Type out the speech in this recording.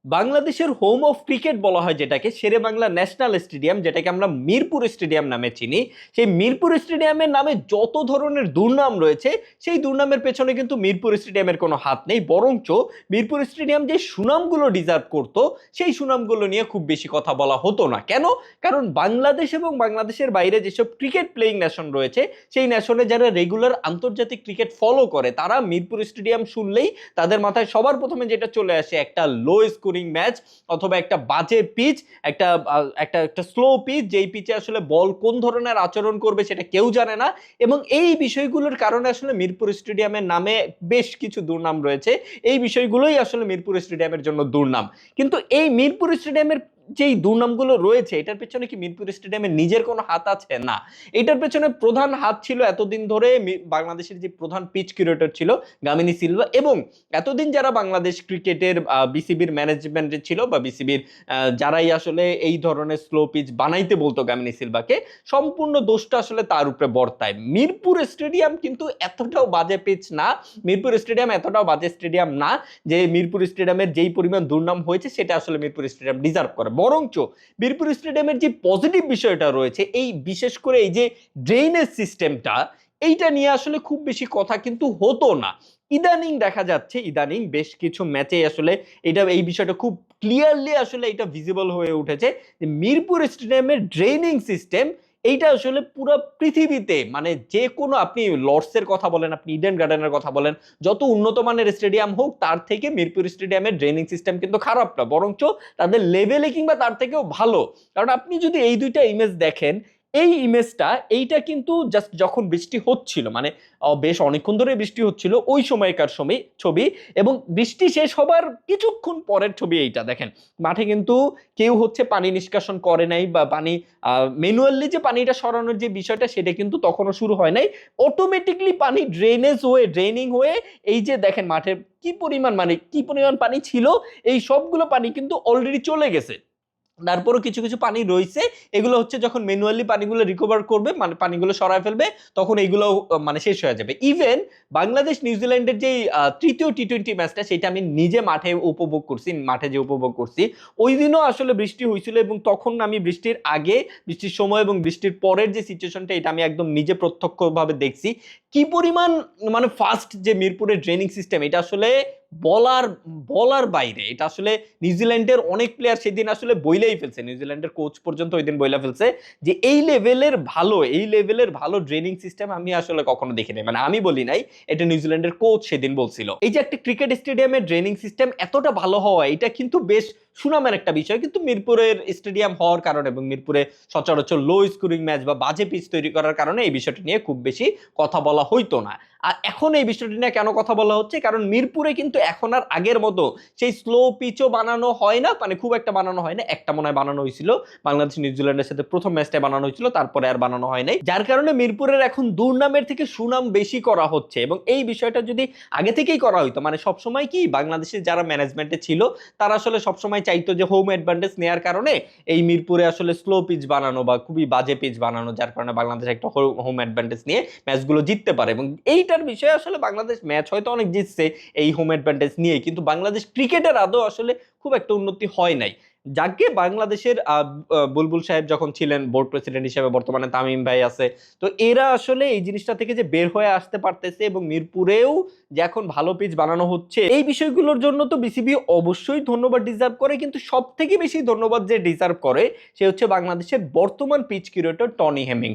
বাংলাদেশের home of cricket বলা হয় যেটাকে, শেরেবাংলা ন্যাশনাল স্টেডিয়াম, যেটাকে আমরা মিরপুর স্টেডিয়াম নামে চিনি, সেই মিরপুর স্টেডিয়ামের নামে যত ধরনের দুর্নাম রয়েছে, সেই দুর্নামের পেছনে কিন্তু মিরপুর স্টেডিয়ামের কোনো হাত নেই। বরঞ্চ মিরপুর স্টেডিয়াম যে সুনামগুলো ডিজার্ভ করতো, সেই সুনামগুলো নিয়ে খুব বেশি কথা বলা হতো না। কেন? কারণ বাংলাদেশ এবং বাংলাদেশের বাইরে যেসব ক্রিকেট প্লেয়িং নেশন রয়েছে, সেই নেশনে যারা রেগুলার আন্তর্জাতিক ক্রিকেট ফলো করে, তারা মিরপুর স্টেডিয়াম শুনলেই তাদের মাথায় সবার প্রথমে যেটা চলে আসে, একটা লো স্কোরিং ম্যাচ, অথবা একটা বাজে পিচ, একটা একটা একটা স্লো পিচ, যেই পিচে আসলে বল কোন ধরনের আচরণ করবে সেটা কেউ জানে না। এবং এই বিষয়গুলোর কারণে আসলে মিরপুর স্টেডিয়ামের নামে বেশ কিছু দুর্নাম রয়েছে। এই বিষয়গুলোই আসলে মিরপুর স্টেডিয়ামের জন্য দুর্নাম। কিন্তু এই মিরপুর স্টেডিয়ামের যেই দুর্নামগুলো রয়েছে, এটার পেছনে কি মিরপুর স্টেডিয়ামের নিজের কোনো হাত আছে? না। এটার পেছনে প্রধান হাত ছিল এতদিন ধরে বাংলাদেশের যে প্রধান পিচ কিউরেটর ছিল গামিনী সিলভা, এবং এতদিন যারা বাংলাদেশ ক্রিকেটের বিসিবির ম্যানেজমেন্টে ছিল, বা বিসিবির যারাই আসলে এই ধরনের স্লো পিচ বানাইতে বলতো গামিনী সিলভাকে, সম্পূর্ণ দোষটা আসলে তার উপরে বর্তায়। মিরপুর স্টেডিয়াম কিন্তু এতটাও বাজে পিচ না, মিরপুর স্টেডিয়াম এতটাও বাজে স্টেডিয়াম না যে মিরপুর স্টেডিয়ামের যেই পরিমাণ দুর্নাম হয়েছে সেটা আসলে মিরপুর স্টেডিয়াম ডিজার্ভ করে। বরঞ্চ মিরপুর স্টেডিয়ামের যে পজিটিভ বিষয়টা রয়েছে, এই বিশেষ করে এই যে ড্রেনেজ সিস্টেমটা, এইটা নিয়ে আসলে খুব বেশি কথা কিন্তু হতো না। ইদানিং দেখা যাচ্ছে, ইদানিং বেশ কিছু ম্যাচে আসলে এটা, এই বিষয়টা খুব ক্লিয়ারলি আসলে এটা ভিজিবল হয়ে উঠেছে যে মিরপুর স্টেডিয়ামের ড্রেনিং সিস্টেম, এইটা আসলে পুরো পৃথিবীতে, মানে যে কোনো, আপনি লর্ডসের কথা বলেন, আপনি ইডেন গার্ডেনের কথা বলেন, যত উন্নত মানের স্টেডিয়াম হোক, তার থেকে মিরপুর স্টেডিয়ামের ড্রেনিং সিস্টেম কিন্তু খারাপ না, বরঞ্চ তাদের লেভেলে কিংবা তার থেকেও ভালো। কারণ আপনি যদি এই দুইটা ইমেজ দেখেন, এই ইমেজটা, এইটা কিন্তু জাস্ট যখন বৃষ্টি হচ্ছিল, মানে বেশ অনেকক্ষণ ধরে বৃষ্টি হচ্ছিল ওই সময়কার ছবি, এবং বৃষ্টি শেষ হবার কিছুক্ষণ পরের ছবি এইটা দেখেন। মাঠে কিন্তু কেউ হচ্ছে পানি নিষ্কাশন করে নাই, বা পানি ম্যানুয়ালি যে পানিটা সরানোর যে বিষয়টা, সেটা কিন্তু তখনও শুরু হয় নাই। অটোমেটিকলি পানি ড্রেনিং হয়ে এই যে দেখেন মাঠে কি পরিমাণ, মানে কি পরিমাণ পানি ছিল, এই সবগুলো পানি কিন্তু অলরেডি চলে গেছে। তারপরও কিছু কিছু পানি রয়েছে, এগুলো হচ্ছে যখন ম্যানুয়ালি পানিগুলো রিকভার করবে, মানে পানিগুলো সরায় ফেলবে, তখন এইগুলো মানে শেষ হয়ে যাবে। ইভেন বাংলাদেশ নিউজিল্যান্ডের যে তৃতীয় টি-20 ম্যাচটা, সেটা আমি নিজে মাঠে উপভোগ করছি, মাঠে যে উপভোগ করছি, ওই দিনও আসলে বৃষ্টি হয়েছিল, এবং তখন আমি বৃষ্টির আগে, বৃষ্টির সময় এবং বৃষ্টির পরের যে সিচুয়েশনটা, এটা আমি একদম নিজে প্রত্যক্ষভাবে দেখছি কি পরিমাণ, মানে ফাস্ট যে মিরপুরের ড্রেনিং সিস্টেম, এটা আসলে বলার বলার বাইরে। এটা আসলে নিউজিল্যান্ডের অনেক প্লেয়ার সেদিন আসলে বইলেই ফেলছে, নিউজিল্যান্ডের কোচ পর্যন্ত ওই দিন বইলা ফেলছে যে এই লেভেলের ভালো ড্রেনিং সিস্টেম আমি আসলে কখনো দেখি নাই। মানে আমি বলি নাই, এটা নিউজিল্যান্ডের কোচ সেদিন বলছিল। এই যে একটা ক্রিকেট স্টেডিয়ামের ড্রেনিং সিস্টেম এতটা ভালো হওয়া, এটা কিন্তু বেশ সুনামের একটা বিষয়। কিন্তু মিরপুরের স্টেডিয়াম হওয়ার কারণে, এবং মিরপুরে সচরাচর লো স্কোরিং ম্যাচ বা বাজে পিচ তৈরি করার কারণে এই বিষয়টা নিয়ে খুব বেশি কথা বলা হইতো না। আর এখন এই বিষয়টি নিয়ে কেন কথা বলা হচ্ছে, কারণ মিরপুরে কিন্তু এখন আর আগের মতো সেই স্লো পিচও বানানো হয় না, মানে খুব একটা বানানো হয় না। একটা মনে হয় বানানো হয়েছিল বাংলাদেশ নিউজিল্যান্ডের সাথে প্রথম ম্যাচটা বানানো হয়েছিল, তারপরে আর বানানো হয় নাই, যার কারণে মিরপুরের এখন দুর্নামের থেকে সুনাম বেশি করা হচ্ছে। এবং এই বিষয়টা যদি আগে থেকেই করা হইতো, মানে সবসময় কি বাংলাদেশের যারা ম্যানেজমেন্টে ছিল, তারা আসলে সবসময় চাইতো যে হোম অ্যাডভান্টেজ নেওয়ার কারণে এই মিরপুরে আসলে স্লো পিচ বানানো বা খুবই বাজে পিচ বানানো, যার কারণে বাংলাদেশ একটা হোম অ্যাডভান্টেজ নিয়ে ম্যাচগুলো জিততে পারে। এবং এইটার বিষয়ে আসলে বাংলাদেশ ম্যাচ হয়তো অনেক জিতছে এই হোম অ্যাডভান্টেজ নিয়ে, কিন্তু বাংলাদেশ ক্রিকেটের আদৌ আসলে খুব একটা উন্নতি হয় নাই। যাকে বাংলাদেশের বুলবুল সাহেব যখন ছিলেন বোর্ড প্রেসিডেন্ট হিসেবে, বর্তমানে তামিম ভাই আছে, তো এরা আসলে এই জিনিসটা থেকে যে বের হয়ে আসতে পারতেছে, এবং মিরপুরেও যে এখন ভালো পিচ বানানো হচ্ছে, এই বিষয়গুলোর জন্য তো বিসিবি অবশ্যই ধন্যবাদ ডিজার্ভ করে। কিন্তু সব থেকে বেশি ধন্যবাদ যে ডিজার্ভ করে, সে হচ্ছে বাংলাদেশের বর্তমান পিচ কিউরেটর টনি হেমিংস।